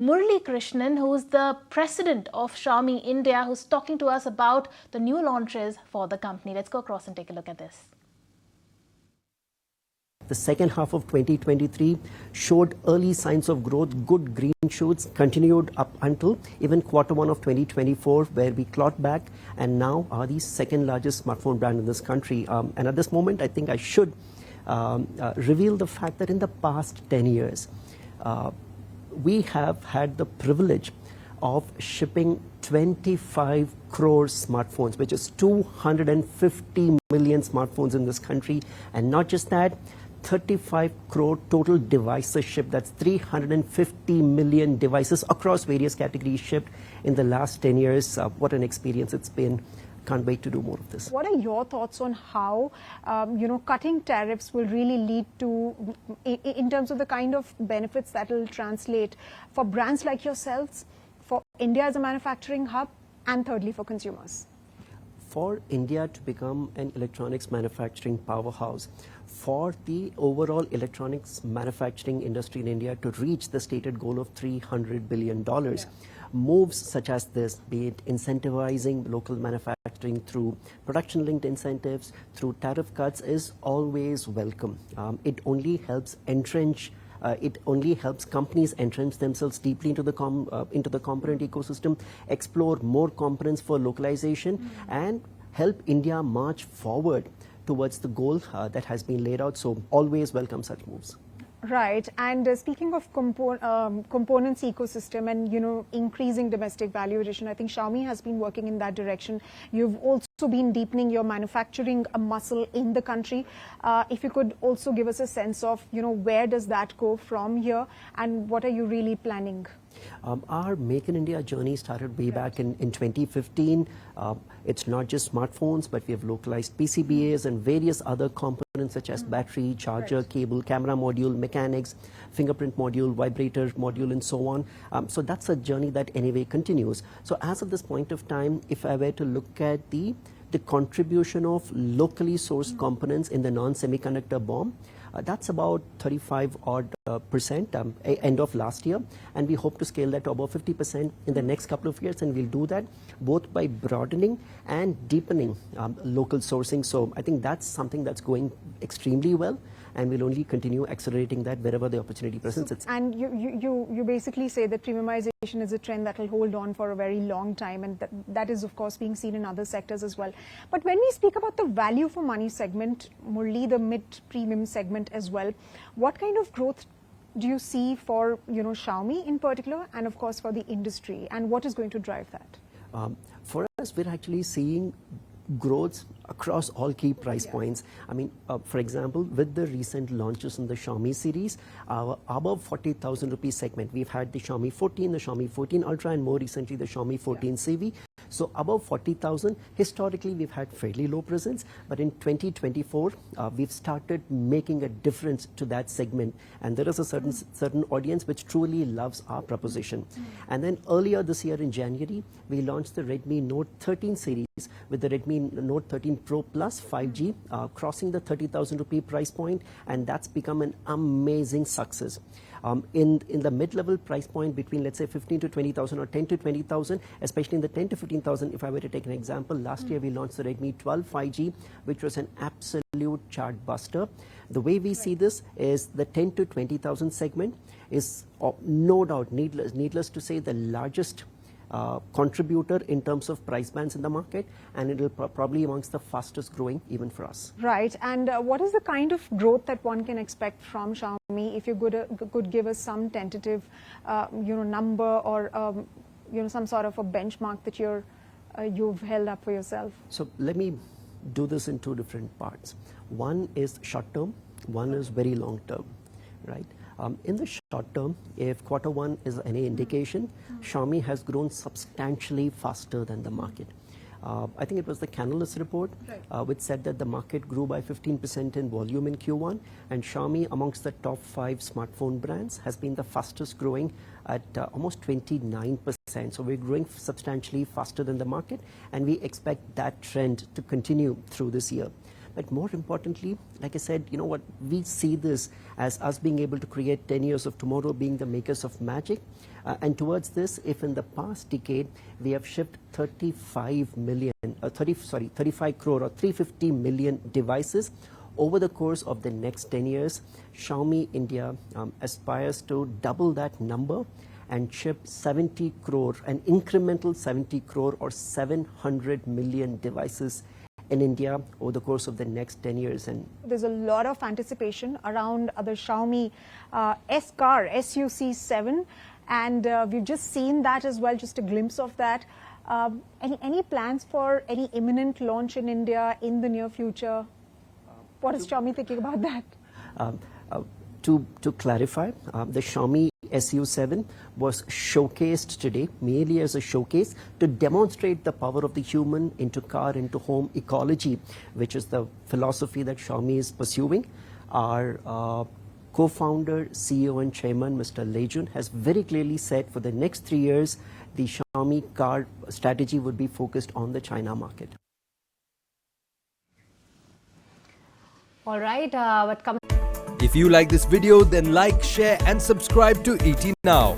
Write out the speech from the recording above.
Murali Krishnan, who's the president of Xiaomi India, who's talking to us about the new launches for the company. Let's go across and take a look at this. The second half of 2023 showed early signs of growth, good green shoots, continued up until even Q1 of 2024, where we clawed back and now are the second largest smartphone brand in this country. And at this moment, I think I should reveal the fact that in the past 10 years, we have had the privilege of shipping 25 crore smartphones, which is 250 million smartphones in this country. And not just that, 35 crore total devices shipped. That's 350 million devices across various categories shipped in the last 10 years. What an experience it's been. Can't wait to do more of this. What are your thoughts on how, cutting tariffs will really lead to, in terms of the kind of benefits that will translate for brands like yourselves, for India as a manufacturing hub, and thirdly for consumers? For India to become an electronics manufacturing powerhouse, for the overall electronics manufacturing industry in India to reach the stated goal of $300 billion, moves such as this, be it incentivizing local manufacturing through production-linked incentives, through tariff cuts, is always welcome. It only helps entrench. It only helps companies entrench themselves deeply into the component ecosystem, explore more components for localization, and help India march forward towards the goal that has been laid out. So always welcome such moves. Right. And speaking of components ecosystem and, increasing domestic value addition, I think Xiaomi has been working in that direction. You've also been deepening your manufacturing muscle in the country. If you could also give us a sense of, where does that go from here and what are you really planning? Our Make in India journey started way back in 2015. It's not just smartphones, but we have localized PCBAs and various other components such as battery, charger, cable, camera module, mechanics, fingerprint module, vibrator module, and so on. So that's a journey that anyway continues. So as of this point of time, if I were to look at the contribution of locally sourced components in the non-semiconductor BOM, that's about 35% end of last year, and we hope to scale that to about 50% in the next couple of years, and we'll do that both by broadening and deepening local sourcing. So I think that's something that's going extremely well, and we'll only continue accelerating that wherever the opportunity presents itself. And you basically say that premiumization is a trend that will hold on for a very long time, and that is of course being seen in other sectors as well. But when we speak about the value for money segment, Murali, the mid-premium segment as well, what kind of growth do you see for Xiaomi in particular, and of course for the industry, and what is going to drive that? For us, we're actually seeing growth across all key price points. I mean, for example, with the recent launches in the Xiaomi series, above 40,000 rupees segment, we've had the Xiaomi 14, the Xiaomi 14 Ultra, and more recently the Xiaomi 14 CV. So above 40,000, historically we've had fairly low presence, but in 2024 we've started making a difference to that segment, and there is a certain audience which truly loves our proposition. And then earlier this year in January, we launched the Redmi Note 13 series with the Redmi Note 13 Pro Plus 5G, crossing the 30,000 rupee price point, and that's become an amazing success. In the mid-level price point between, let's say, 15 to 20,000 or 10 to 20,000, especially in the 10 to 15,000, if I were to take an example, last year we launched the Redmi 12 5G, which was an absolute chart buster. The way we see this is the 10 to 20,000 segment is no doubt, needless to say, the largest contributor in terms of price bands in the market, and it will probably amongst the fastest growing even for us. Right. And what is the kind of growth that one can expect from Xiaomi? If you could give us some tentative, number or some sort of a benchmark that you've held up for yourself. So let me do this in two different parts. One is short term, one is very long term, right? In the short term, if Q1 is any indication, Xiaomi has grown substantially faster than the market. I think it was the Canalys report, which said that the market grew by 15% in volume in Q1, and Xiaomi, amongst the top 5 smartphone brands, has been the fastest growing at almost 29%. So we're growing substantially faster than the market, and we expect that trend to continue through this year. But more importantly, like I said, you know what, we see this as us being able to create 10 years of tomorrow, being the makers of magic. And towards this, if in the past decade we have shipped 35 crore or 350 million devices, over the course of the next 10 years, Xiaomi India aspires to double that number and ship 70 crore, an incremental 70 crore or 700 million devices in India over the course of the next 10 years. And there's a lot of anticipation around the Xiaomi S car, SUC7, and we've just seen that as well, just a glimpse of that. Any plans for any imminent launch in India in the near future? What is Xiaomi thinking about that? To clarify, the Xiaomi SU7 was showcased today merely as a showcase to demonstrate the power of the human into car, into home ecology, which is the philosophy that Xiaomi is pursuing. Our co-founder, CEO and chairman, Mr. Lei Jun, has very clearly said for the next 3 years, the Xiaomi car strategy would be focused on the China market. All right, If you like this video, then like, share and subscribe to ET Now.